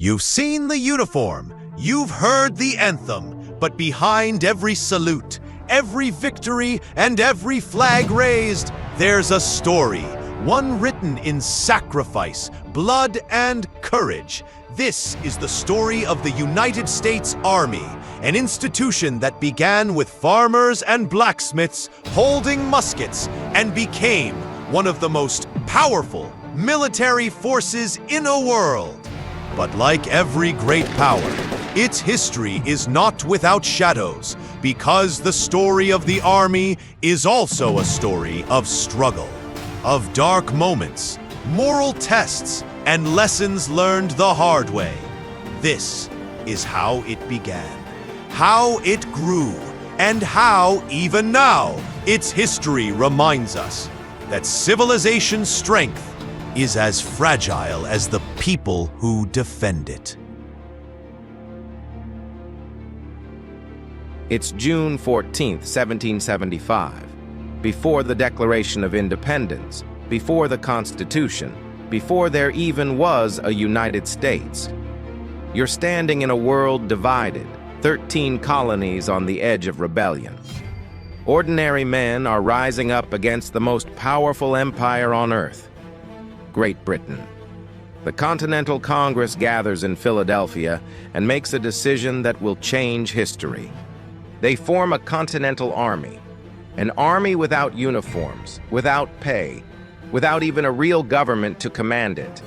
You've seen the uniform, you've heard the anthem, but behind every salute, every victory, and every flag raised, there's a story, one written in sacrifice, blood, and courage. This is the story of the United States Army, an institution that began with farmers and blacksmiths holding muskets and became one of the most powerful military forces in the world. But like every great power, its history is not without shadows, because the story of the Army is also a story of struggle, of dark moments, moral tests, and lessons learned the hard way. This is how it began, how it grew, and how, even now, its history reminds us that civilization's strength is as fragile as the people who defend it. It's June 14th, 1775. Before the Declaration of Independence, before the Constitution, before there even was a United States. You're standing in a world divided, 13 colonies on the edge of rebellion. Ordinary men are rising up against the most powerful empire on earth, Great Britain. The Continental Congress gathers in Philadelphia and makes a decision that will change history. They form a Continental Army, an army without uniforms, without pay, without even a real government to command it,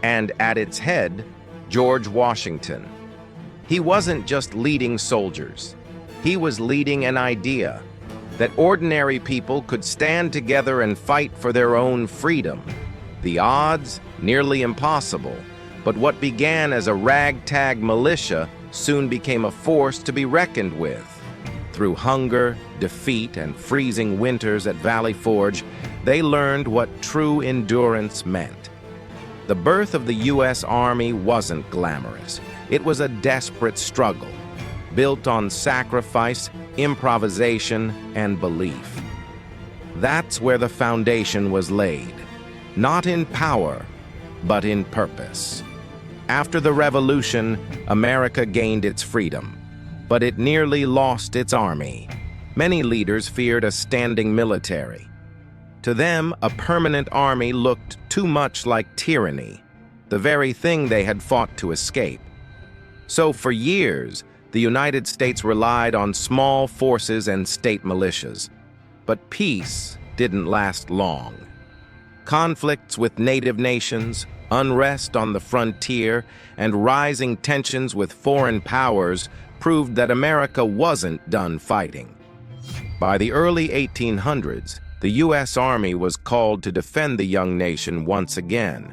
and at its head, George Washington. He wasn't just leading soldiers. He was leading an idea that ordinary people could stand together and fight for their own freedom. The odds, nearly impossible, but what began as a ragtag militia soon became a force to be reckoned with. Through hunger, defeat, and freezing winters at Valley Forge, they learned what true endurance meant. The birth of the U.S. Army wasn't glamorous. It was a desperate struggle, built on sacrifice, improvisation, and belief. That's where the foundation was laid. Not in power, but in purpose. After the Revolution, America gained its freedom, but it nearly lost its army. Many leaders feared a standing military. To them, a permanent army looked too much like tyranny, the very thing they had fought to escape. So for years, the United States relied on small forces and state militias. But peace didn't last long. Conflicts with native nations, unrest on the frontier, and rising tensions with foreign powers proved that America wasn't done fighting. By the early 1800s, the U.S. Army was called to defend the young nation once again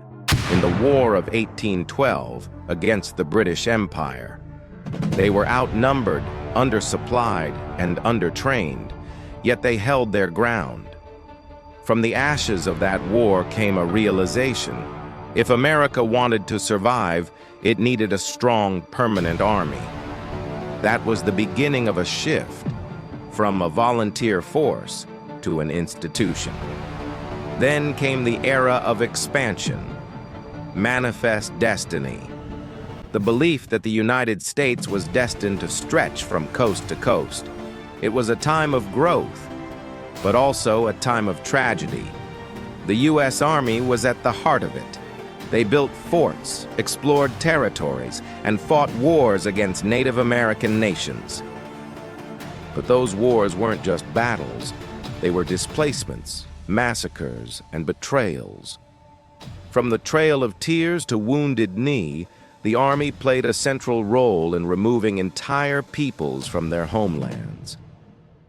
in the War of 1812 against the British Empire. They were outnumbered, undersupplied, and undertrained, yet they held their ground. From the ashes of that war came a realization. If America wanted to survive, it needed a strong, permanent army. That was the beginning of a shift from a volunteer force to an institution. Then came the era of expansion, manifest destiny, the belief that the United States was destined to stretch from coast to coast. It was a time of growth, but also a time of tragedy. The U.S. Army was at the heart of it. They built forts, explored territories, and fought wars against Native American nations. But those wars weren't just battles. They were displacements, massacres, and betrayals. From the Trail of Tears to Wounded Knee, the Army played a central role in removing entire peoples from their homelands.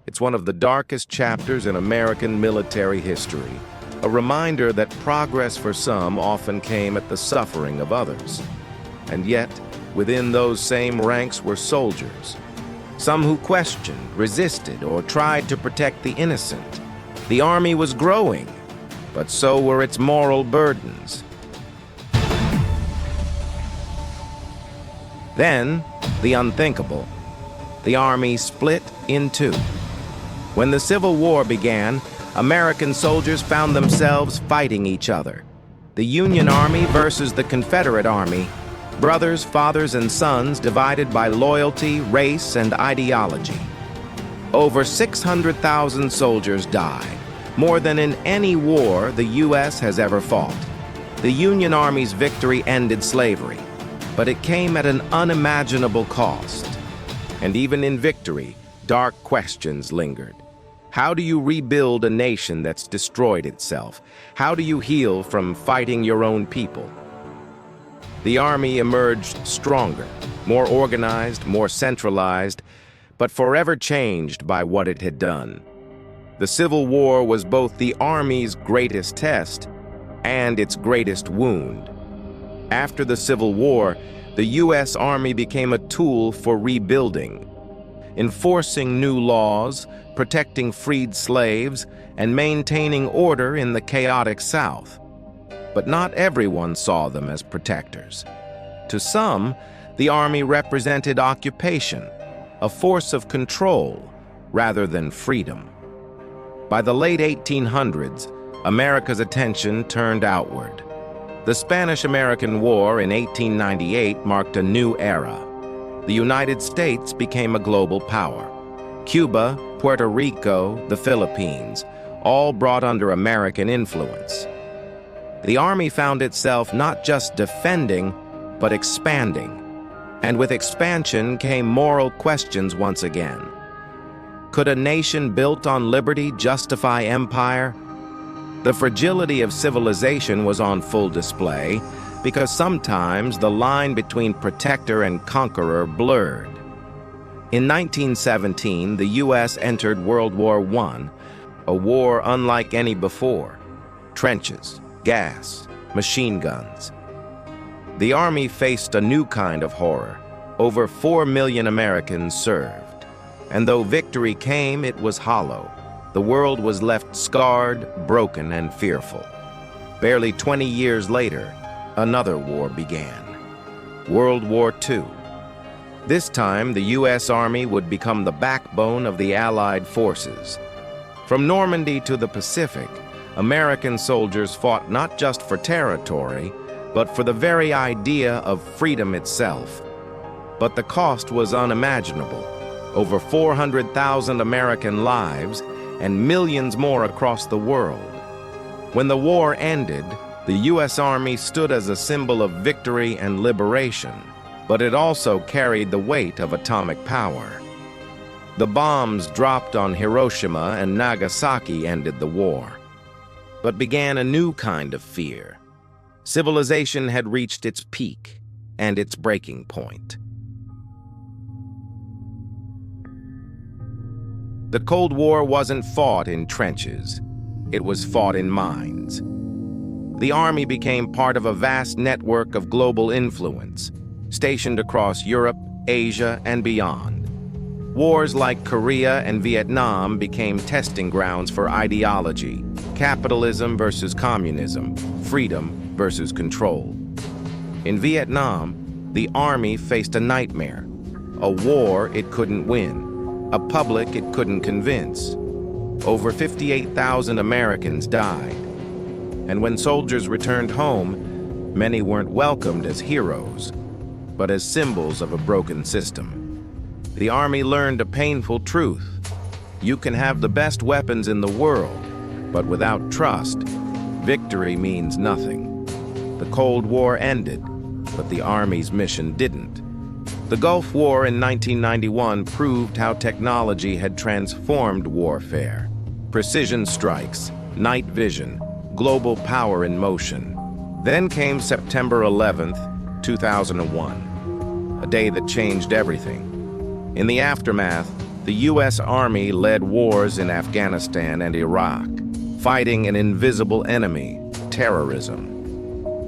It's one of the darkest chapters in American military history, a reminder that progress for some often came at the suffering of others. And yet, within those same ranks were soldiers, some who questioned, resisted, or tried to protect the innocent. The Army was growing, but so were its moral burdens. Then, the unthinkable. The Army split in two. When the Civil War began, American soldiers found themselves fighting each other. The Union Army versus the Confederate Army, Brothers, fathers, and sons divided by loyalty, race, and ideology. Over 600,000 soldiers died, more than in any war the U.S. has ever fought. The Union Army's victory ended slavery, but it came at an unimaginable cost. And even in victory, dark questions lingered. How do you rebuild a nation that's destroyed itself? How do you heal from fighting your own people? The Army emerged stronger, more organized, more centralized, but forever changed by what it had done. The Civil War was both the Army's greatest test and its greatest wound. After the Civil War, the U.S. Army became a tool for rebuilding, enforcing new laws, protecting freed slaves, and maintaining order in the chaotic South. But not everyone saw them as protectors. To some, the Army represented occupation, a force of control rather than freedom. By the late 1800s, America's attention turned outward. The Spanish-American War in 1898 marked a new era. The United States became a global power. Cuba, Puerto Rico, the Philippines, all brought under American influence. The Army found itself not just defending, but expanding. And with expansion came moral questions once again. Could a nation built on liberty justify empire? The fragility of civilization was on full display because sometimes the line between protector and conqueror blurred. In 1917, the U.S. entered World War I, a war unlike any before. Trenches, gas, machine guns. The Army faced a new kind of horror. Over 4 million Americans served. And though victory came, it was hollow. The world was left scarred, broken, and fearful. Barely 20 years later, another war began. World War II. This time, the U.S. Army would become the backbone of the Allied forces. From Normandy to the Pacific, American soldiers fought not just for territory, but for the very idea of freedom itself. But the cost was unimaginable. Over 400,000 American lives and millions more across the world. When the war ended, the U.S. Army stood as a symbol of victory and liberation, but it also carried the weight of atomic power. The bombs dropped on Hiroshima and Nagasaki ended the war, but began a new kind of fear. Civilization had reached its peak and its breaking point. The Cold War wasn't fought in trenches. It was fought in minds. The Army became part of a vast network of global influence, stationed across Europe, Asia, and beyond. Wars like Korea and Vietnam became testing grounds for ideology, capitalism versus communism, freedom versus control. In Vietnam, the Army faced a nightmare, a war it couldn't win, a public it couldn't convince. Over 58,000 Americans died. And when soldiers returned home, many weren't welcomed as heroes, but as symbols of a broken system. The Army learned a painful truth. You can have the best weapons in the world, but without trust, victory means nothing. The Cold War ended, but the Army's mission didn't. The Gulf War in 1991 proved how technology had transformed warfare. Precision strikes, night vision, global power in motion. Then came September 11th, 2001, a day that changed everything. In the aftermath, the U.S. Army led wars in Afghanistan and Iraq, fighting an invisible enemy, terrorism.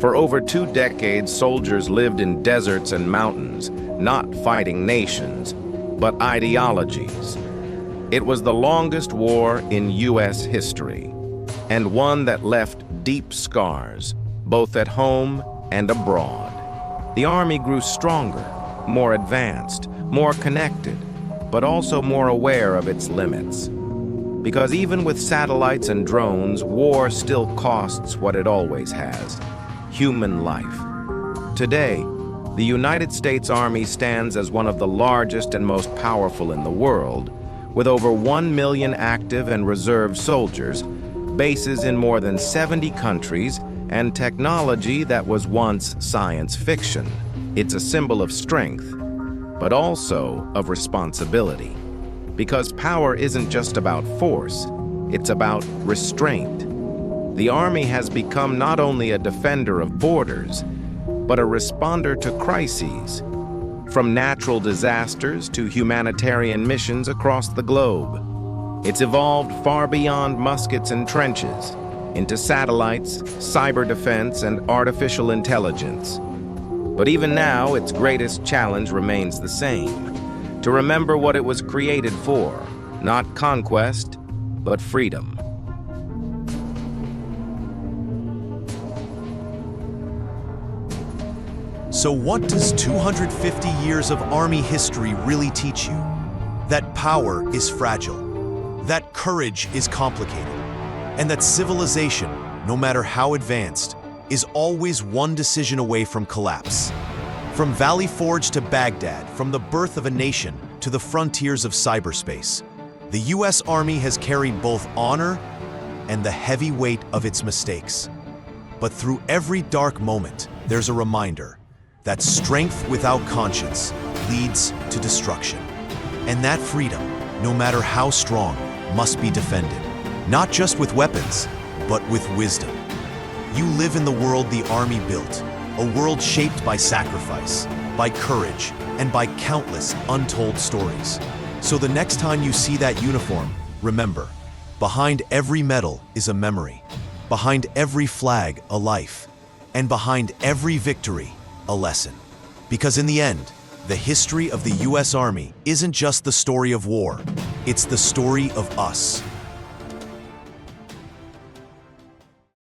For over 2 decades, soldiers lived in deserts and mountains, not fighting nations, but ideologies. It was the longest war in U.S. history, and one that left deep scars, both at home and abroad. The Army grew stronger, more advanced, more connected, but also more aware of its limits. Because even with satellites and drones, war still costs what it always has: human life. Today, The United States Army stands as one of the largest and most powerful in the world, with over 1 million active and reserve soldiers, bases in more than 70 countries, and technology that was once science fiction. It's a symbol of strength, but also of responsibility. Because power isn't just about force, it's about restraint. The Army has become not only a defender of borders, but a responder to crises, from natural disasters to humanitarian missions across the globe. It's evolved far beyond muskets and trenches, into satellites, cyber defense, and artificial intelligence. But even now, its greatest challenge remains the same: to remember what it was created for, not conquest, but freedom. So what does 250 years of Army history really teach you? That power is fragile, that courage is complicated, and that civilization, no matter how advanced, is always one decision away from collapse. From Valley Forge to Baghdad, from the birth of a nation to the frontiers of cyberspace, the U.S. Army has carried both honor and the heavy weight of its mistakes. But through every dark moment, there's a reminder that strength without conscience leads to destruction. And that freedom, no matter how strong, must be defended, not just with weapons, but with wisdom. You live in the world the Army built, a world shaped by sacrifice, by courage, and by countless untold stories. So the next time you see that uniform, remember, behind every medal is a memory, behind every flag a life, and behind every victory a lesson. Because in the end, the history of the U.S. Army isn't just the story of war, it's the story of us.